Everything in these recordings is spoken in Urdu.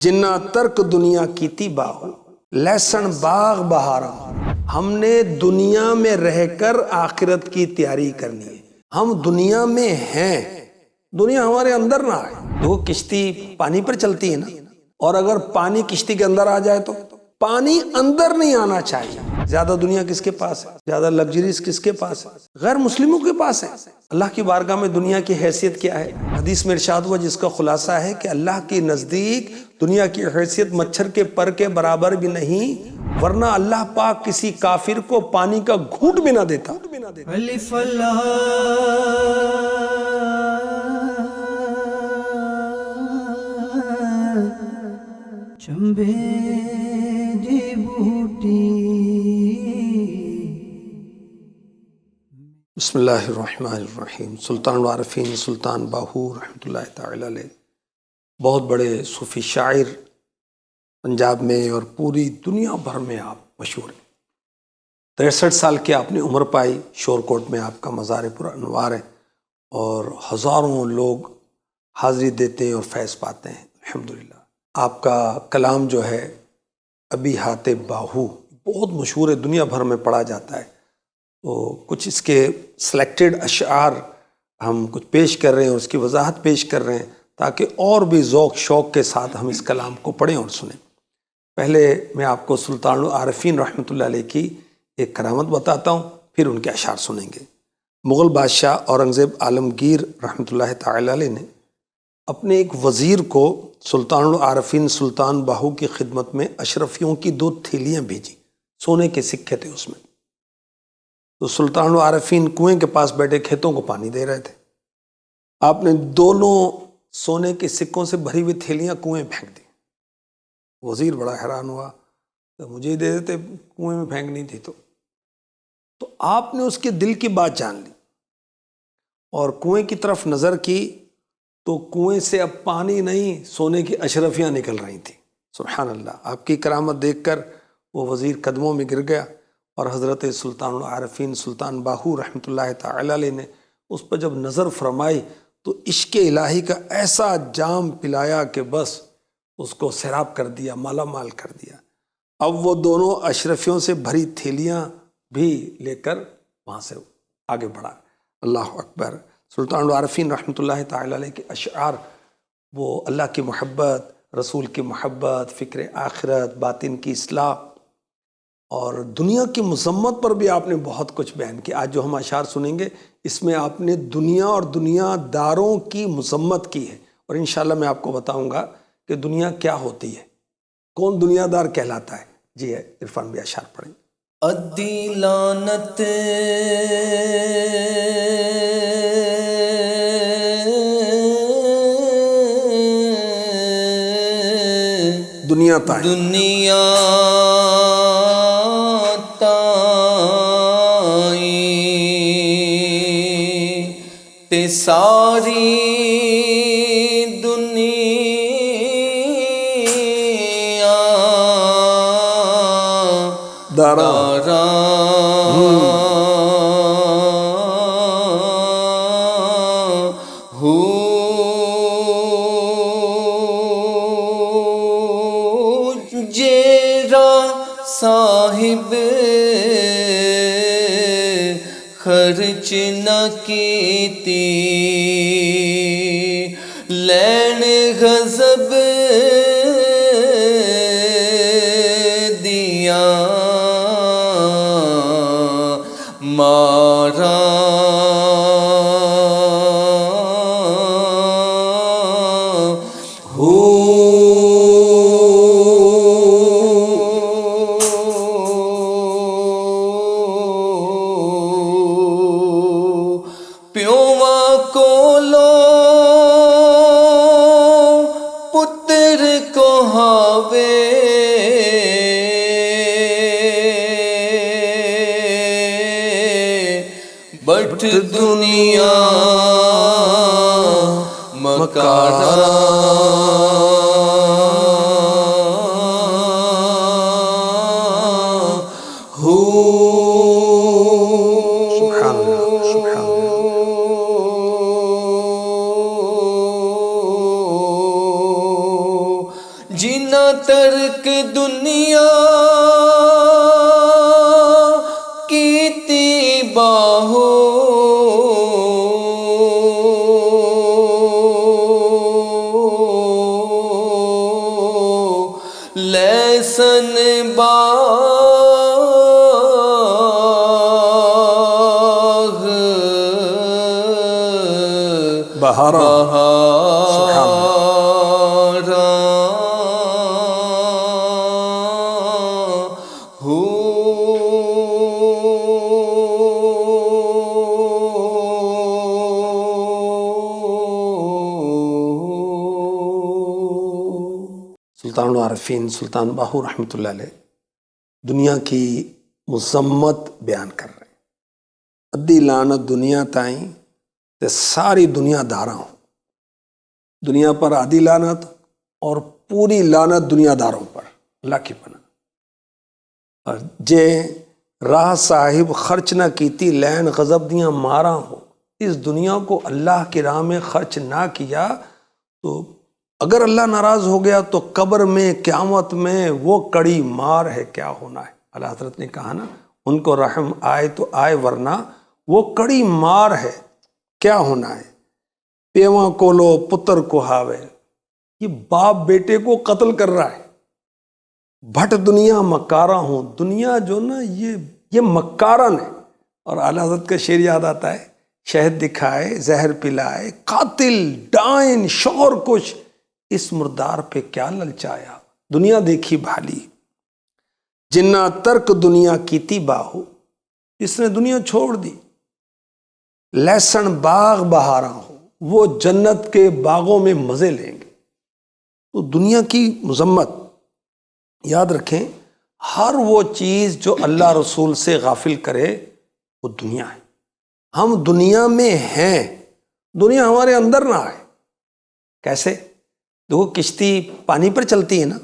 جنا ترک دنیا کیتی باہو لہسن باغ بہارا۔ ہم نے دنیا میں رہ کر آخرت کی تیاری کرنی ہے۔ ہم دنیا میں ہیں، دنیا ہمارے اندر نہ آئے۔ وہ کشتی پانی پر چلتی ہے نا، اور اگر پانی کشتی کے اندر آ جائے تو پانی اندر نہیں آنا چاہیے۔ زیادہ دنیا کس کے پاس ہے؟ زیادہ لگژریز کس کے پاس ہے؟ غیر مسلموں کے پاس ہے۔ اللہ کی بارگاہ میں دنیا کی حیثیت کیا ہے؟ حدیث میں ارشاد ہوا جس کا خلاصہ ہے کہ اللہ کے نزدیک دنیا کی حیثیت مچھر کے پر کے برابر بھی نہیں، ورنہ اللہ پاک کسی کافر کو پانی کا گھونٹ بھی نہ دیتا۔ الف اللہ چمبے دی بوٹی۔ بسم اللہ الرحمن الرحیم۔ سلطان العارفین سلطان باہو رحمۃ اللہ تعالی علیہ بہت بڑے صوفی شاعر، پنجاب میں اور پوری دنیا بھر میں آپ مشہور ہیں۔ 63 سال کی آپ نے عمر پائی۔ شور کوٹ میں آپ کا مزار پر انوار ہے اور ہزاروں لوگ حاضری دیتے ہیں اور فیض پاتے ہیں الحمدللہ۔ آپ کا کلام جو ہے ابی ہاتھ باہو بہت مشہور ہے، دنیا بھر میں پڑھا جاتا ہے۔ تو کچھ اس کے سلیکٹڈ اشعار ہم کچھ پیش کر رہے ہیں اور اس کی وضاحت پیش کر رہے ہیں تاکہ اور بھی ذوق شوق کے ساتھ ہم اس کلام کو پڑھیں اور سنیں۔ پہلے میں آپ کو سلطان العارفین رحمۃ اللہ علیہ کی ایک کرامت بتاتا ہوں، پھر ان کے اشعار سنیں گے۔ مغل بادشاہ اورنگزیب عالمگیر رحمۃ اللہ تعالی علیہ نے اپنے ایک وزیر کو سلطان العارفین سلطان باہو کی خدمت میں اشرفیوں کی 2 تھیلیاں بھیجی، سونے کے سکے تھے اس میں۔ تو سلطان العارفین کنویں کے پاس بیٹھے کھیتوں کو پانی دے رہے تھے۔ آپ نے دونوں سونے کے سکوں سے بھری ہوئی تھیلیاں کنویں پھینک دی۔ وزیر بڑا حیران ہوا کہ مجھے ہی دے دیتے، کنویں میں پھینکنی تھی تو آپ نے اس کے دل کی بات جان لی اور کنویں کی طرف نظر کی تو کنویں سے اب پانی نہیں، سونے کی اشرفیاں نکل رہی تھیں۔ سبحان اللہ! آپ کی کرامت دیکھ کر وہ وزیر قدموں میں گر گیا اور حضرت سلطان العارفین سلطان باہو رحمۃ اللہ تعالی علیہ نے اس پر جب نظر فرمائی تو عشق الہی کا ایسا جام پلایا کہ بس اس کو سیراب کر دیا، مالا مال کر دیا۔ اب وہ دونوں اشرفیوں سے بھری تھیلیاں بھی لے کر وہاں سے آگے بڑھا۔ اللہ اکبر! سلطان العارفین رحمۃ اللہ تعالی علیہ کے اشعار وہ اللہ کی محبت، رسول کی محبت، فکر آخرت، باطن کی اصلاح اور دنیا کی مذمت پر بھی آپ نے بہت کچھ بیان کیا۔ آج جو ہم اشعار سنیں گے اس میں آپ نے دنیا اور دنیا داروں کی مذمت کی ہے، اور انشاءاللہ میں آپ کو بتاؤں گا کہ دنیا کیا ہوتی ہے، کون دنیا دار کہلاتا ہے۔ جی ہے عرفان بھی اشعار پڑھیں۔ ادی لعنت دنیا تائیں دنیا تے ساری دنیا دارا ہو جیرا صاحب خرچ نہ کیتی لین غضب دیا مارا پیواں کولو پتر کو ہاوے بٹ دنیا مکارا ہو۔ سبحان اللہ، سبحان اللہ۔ جن جنا ترک دنیا کیتی باہو لیسن باغ بہارا سبحان اللہ۔ سلطان العارفین سلطان باہو رحمۃ اللہ علیہ دنیا کی مذمت بیان کر رہے ہیں۔ ادی لعنت دنیا تائیں تے ساری دنیا داراں ہو، دنیا پر آدھی لعنت اور پوری لعنت دنیا داروں پر، اللہ کی پناہ۔ اور جے راہ صاحب خرچ نہ کیتی لین غضب دیاں ماراں ہو، اس دنیا کو اللہ کی راہ میں خرچ نہ کیا تو اگر اللہ ناراض ہو گیا تو قبر میں قیامت میں وہ کڑی مار ہے، کیا ہونا ہے۔ اللہ حضرت نے کہا نا، ان کو رحم آئے تو آئے ورنہ وہ کڑی مار ہے، کیا ہونا ہے۔ پیواں کولو پتر کو ہاوے، یہ باپ بیٹے کو قتل کر رہا ہے۔ بھٹ دنیا مکارہ ہوں، دنیا جو نا یہ مکارن ہے۔ اور اعلیٰ حضرت کا شعر یاد آتا ہے، شہد دکھائے زہر پلائے قاتل ڈائن شور کش، اس مردار پہ کیا للچایا۔ دنیا دیکھی بھالی جنہ ترک دنیا کیتی باہو، اس نے دنیا چھوڑ دی۔ لہسن باغ بہاراں ہو، وہ جنت کے باغوں میں مزے لیں گے۔ تو دنیا کی مذمت یاد رکھیں، ہر وہ چیز جو اللہ رسول سے غافل کرے وہ دنیا ہے۔ ہم دنیا میں ہیں، دنیا ہمارے اندر نہ آئے۔ کیسے؟ دیکھو کشتی پانی پر چلتی ہے نا،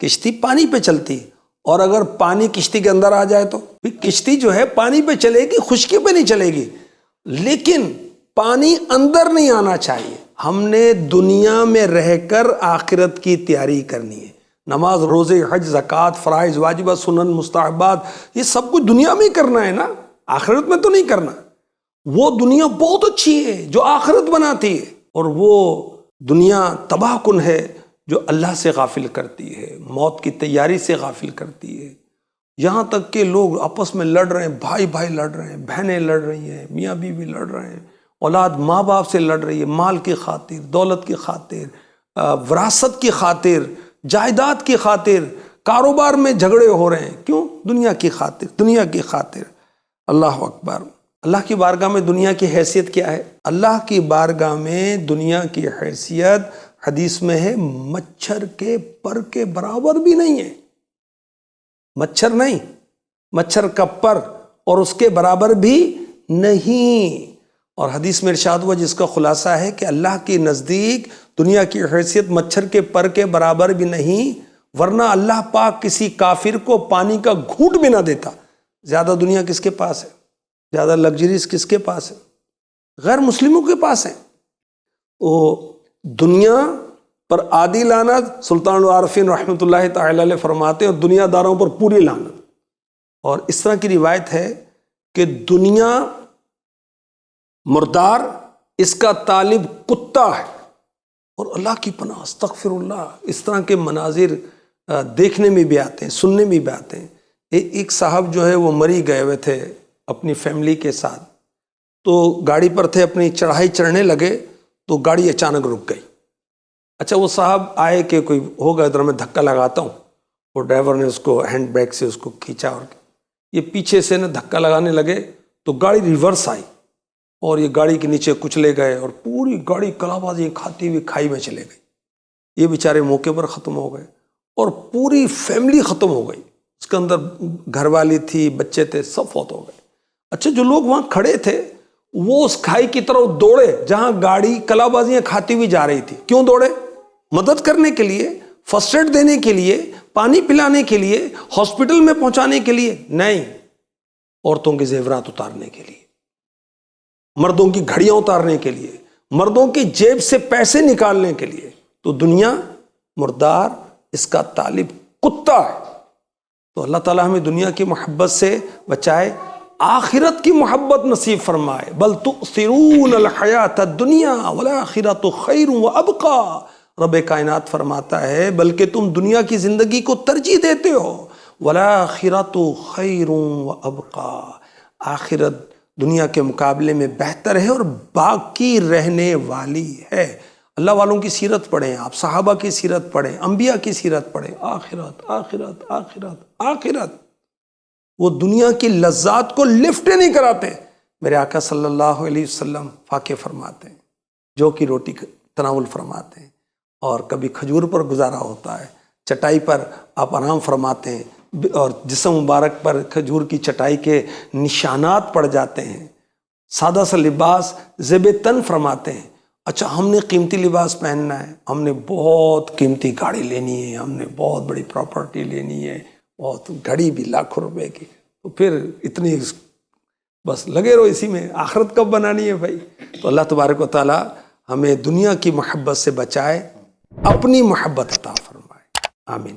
کشتی پانی پہ چلتی ہے، اور اگر پانی کشتی کے اندر آ جائے تو کشتی جو ہے پانی پہ چلے گی، خشکی پہ نہیں چلے گی، لیکن پانی اندر نہیں آنا چاہیے۔ ہم نے دنیا میں رہ کر آخرت کی تیاری کرنی ہے۔ نماز، روزے، حج، زکوٰۃ، فرائض، واجبات، سنن، مستحبات، یہ سب کچھ دنیا میں ہی کرنا ہے نا، آخرت میں تو نہیں کرنا۔ وہ دنیا بہت اچھی ہے جو آخرت بناتی ہے، اور وہ دنیا تباہ کن ہے جو اللہ سے غافل کرتی ہے، موت کی تیاری سے غافل کرتی ہے۔ یہاں تک کہ لوگ آپس میں لڑ رہے ہیں، بھائی بھائی لڑ رہے ہیں، بہنیں لڑ رہی ہیں، میاں بیوی لڑ رہے ہیں، اولاد ماں باپ سے لڑ رہی ہے، مال کی خاطر، دولت کی خاطر، وراثت کی خاطر، جائیداد کی خاطر، کاروبار میں جھگڑے ہو رہے ہیں۔ کیوں؟ دنیا کی خاطر، دنیا کی خاطر۔ اللہ اکبر۔ اللہ کی بارگاہ میں دنیا کی حیثیت کیا ہے؟ اللہ کی بارگاہ میں دنیا کی حیثیت حدیث میں ہے مچھر کے پر کے برابر بھی نہیں ہے۔ مچھر نہیں، مچھر کا پر اور اس کے برابر بھی نہیں۔ اور حدیث میں ارشاد ہوا جس کا خلاصہ ہے کہ اللہ کے نزدیک دنیا کی حیثیت مچھر کے پر کے برابر بھی نہیں، ورنہ اللہ پاک کسی کافر کو پانی کا گھونٹ بھی نہ دیتا۔ زیادہ دنیا کس کے پاس ہے؟ زیادہ لگژریز کس کے پاس ہے؟ غیر مسلموں کے پاس ہے۔ وہ دنیا پر آدھی لعنت سلطان العارفین رحمۃ اللہ تعالی علیہ فرماتے ہیں، اور دنیا داروں پر پوری لعنت۔ اور اس طرح کی روایت ہے کہ دنیا مردار، اس کا طالب کتا ہے۔ اور اللہ کی پناہ، استغفر اللہ، اس طرح کے مناظر دیکھنے میں بھی آتے ہیں، سننے میں بھی آتے ہیں۔ ایک صاحب جو ہے وہ مری گئے ہوئے تھے اپنی فیملی کے ساتھ، تو گاڑی پر تھے، اپنی چڑھائی چڑھنے لگے تو گاڑی اچانک رک گئی۔ اچھا وہ صاحب آئے کہ کوئی ہوگا ادھر، میں دھکا لگاتا ہوں، اور ڈرائیور نے اس کو ہینڈ بریک سے اس کو کھینچا، اور یہ پیچھے سے نا دھکا لگانے لگے تو گاڑی ریورس آئی اور یہ گاڑی کے نیچے کچلے گئے، اور پوری گاڑی کلا بازی کھاتی ہوئی کھائی میں چلے گئی۔ یہ بیچارے موقع پر ختم ہو گئے، اور پوری فیملی ختم ہو گئی، اس کے اندر گھر والی تھی، بچے تھے، سب فوت ہو گئے۔ اچھا جو لوگ وہاں کھڑے تھے وہ اس کھائی کی طرف دوڑے جہاں گاڑی کلا بازیاں کھاتی ہوئی جا رہی تھی۔ کیوں دوڑے؟ مدد کرنے کے لیے، فرسٹ ایڈ دینے کے لیے، پانی پلانے کے لیے، ہاسپٹل میں پہنچانے کے لیے نہیں، عورتوں کے زیورات اتارنے کے لیے، مردوں کی گھڑیاں اتارنے کے لیے، مردوں کی جیب سے پیسے نکالنے کے لیے۔ تو دنیا مردار، اس کا طالب کتا ہے۔ تو اللہ تعالیٰ ہمیں دنیا کی محبت سے بچائے، آخرت کی محبت نصیب فرمائے۔ بل تؤثرون الحیات الدنیا والآخرۃ خیر وابقی، رب کائنات فرماتا ہے بلکہ تم دنیا کی زندگی کو ترجیح دیتے ہو، والآخرۃ خیر وابقی، آخرت دنیا کے مقابلے میں بہتر ہے اور باقی رہنے والی ہے۔ اللہ والوں کی سیرت پڑھیں آپ، صحابہ کی سیرت پڑھیں، انبیاء کی سیرت پڑھیں، آخرت آخرت آخرت آخرت، وہ دنیا کی لذات کو لفٹ نہیں کراتے۔ میرے آقا صلی اللہ علیہ وسلم فاقے فرماتے ہیں، جو کی روٹی تناول فرماتے ہیں، اور کبھی کھجور پر گزارا ہوتا ہے، چٹائی پر آپ آرام فرماتے ہیں، اور جسم مبارک پر کھجور کی چٹائی کے نشانات پڑ جاتے ہیں، سادہ سا لباس زیب تن فرماتے ہیں۔ اچھا ہم نے قیمتی لباس پہننا ہے، ہم نے بہت قیمتی گاڑی لینی ہے، ہم نے بہت بڑی پراپرٹی لینی ہے، بہت گھڑی بھی لاکھوں روپے کی، تو پھر اتنی بس لگے رہو اسی میں، آخرت کب بنانی ہے بھائی؟ تو اللہ تبارک و تعالی ہمیں دنیا کی محبت سے بچائے، اپنی محبت عطا فرمائے، آمین۔